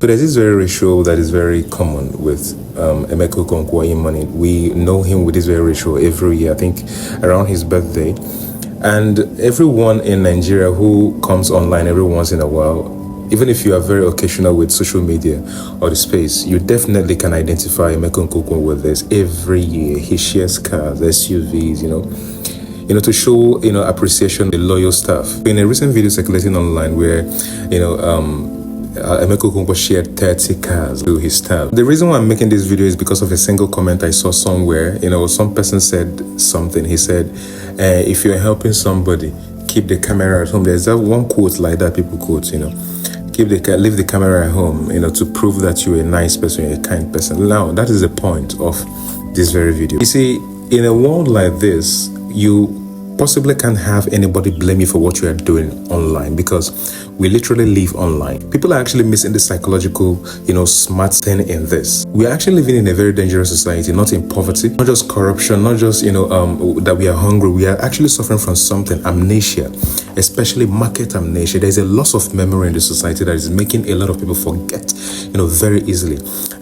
So there's this very ratio that is very common with Emeka Okonkwo Imani. We know him with this very ratio every year, I think around his birthday. And everyone in Nigeria who comes online every once in a while, even if you are very occasional with social media or the space, you definitely can identify Emeka Okonkwo with this. Every year he shares cars, SUVs, to show, appreciation, the loyal staff. In a recent video circulating online where, Emeka Okonkwo shared 30 cars to his staff. The reason why I'm making this video is because of a single comment I saw somewhere. Some person said something. He said, if you're helping somebody, keep the camera at home. There's that one quote like that people quote, leave the camera at home, to prove that you're a nice person, you're a kind person. Now, that is the point of this very video. You see, in a world like this, you possibly can't have anybody blame you for what you are doing online, because we literally live online. People are actually missing the psychological, smart thing in this. We are actually living in a very dangerous society, not in poverty, not just corruption, not just, that we are hungry. We are actually suffering from something, amnesia, especially market amnesia. There's a loss of memory in the society that is making a lot of people forget, very easily.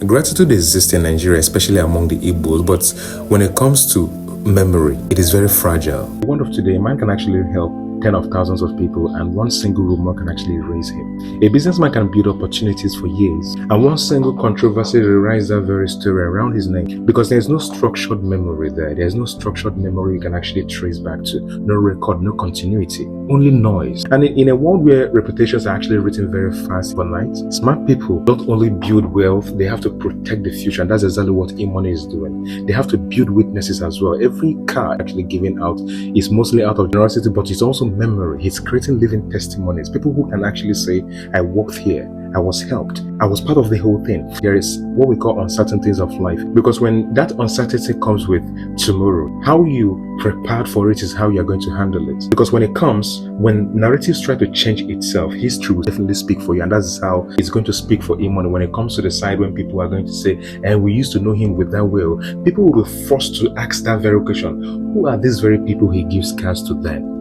Gratitude exists in Nigeria, especially among the Igbos, but when it comes to memory, it is very fragile. The world of today, man can actually help tens of thousands of people, and one single rumor can actually erase him. A businessman can build opportunities for years, and one single controversy rewrites that very story around his name, because there's no structured memory there. There's no structured memory you can actually trace back to. No record, no continuity, only noise. And in a world where reputations are actually written very fast overnight, smart people not only build wealth, they have to protect the future, and that's exactly what Imani is doing. They have to build witnesses as well. Every card actually given out is mostly out of generosity, but it's also memory. He's creating living testimonies. People who can actually say, I worked here, I was helped, I was part of the whole thing. There is what we call uncertainties of life, because when that uncertainty comes with tomorrow, how you prepared for it is how you're going to handle it. Because when it comes, when narratives try to change itself, history will definitely speak for you, and that's how it's going to speak for Imani. When it comes to the side when people are going to say, and we used to know him with that will, people will be forced to ask that very question. Who are these very people he gives cars to then?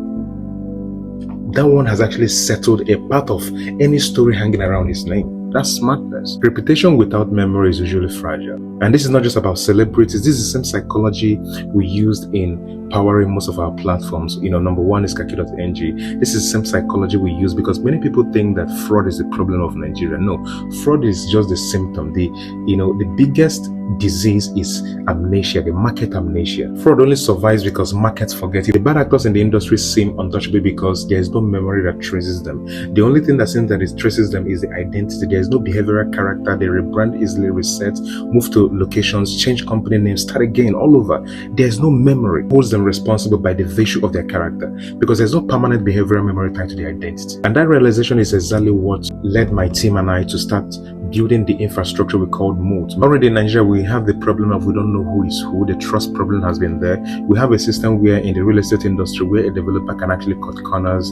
That one has actually settled a part of any story hanging around his name. That's smartness. Reputation without memory is usually fragile. And this is not just about celebrities. This is the same psychology we used in powering most of our platforms. Number one is Kaki.ng. This is the same psychology we use, because many people think that fraud is the problem of Nigeria. No, fraud is just the symptom. The biggest disease is amnesia, the market amnesia. Fraud only survives because markets forget it. The bad actors in the industry seem untouchable because there is no memory that traces them. The only thing that seems that it traces them is the identity. There is no behavioral character. They rebrand easily, reset, move to locations, change company names, start again, all over. There is no memory. Holds them responsible by the virtue of their character, because there's no permanent behavioral memory tied to their identity. And that realization is exactly what led my team and I to start building the infrastructure we called moat. Already in Nigeria, we have the problem of we don't know who is who. The trust problem has been there. We have a system where in the real estate industry, where a developer can actually cut corners,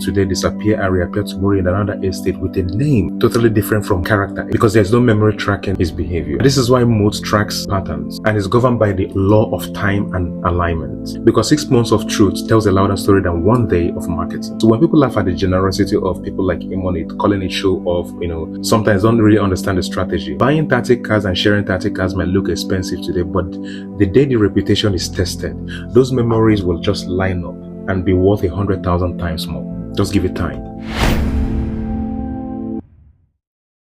today disappear and reappear tomorrow in another estate with a name totally different from character, because there's no memory tracking his behavior. This is why moat tracks patterns and is governed by the law of time and alignment, because 6 months of truth tells a louder story than 1 day of marketing. So when people laugh at the generosity of people like Imani, calling it show off, sometimes don't really understand the strategy. Buying 30 cars and sharing 30 cars might look expensive today, but the day the reputation is tested, those memories will just line up and be worth 100,000 times more. Just give it time.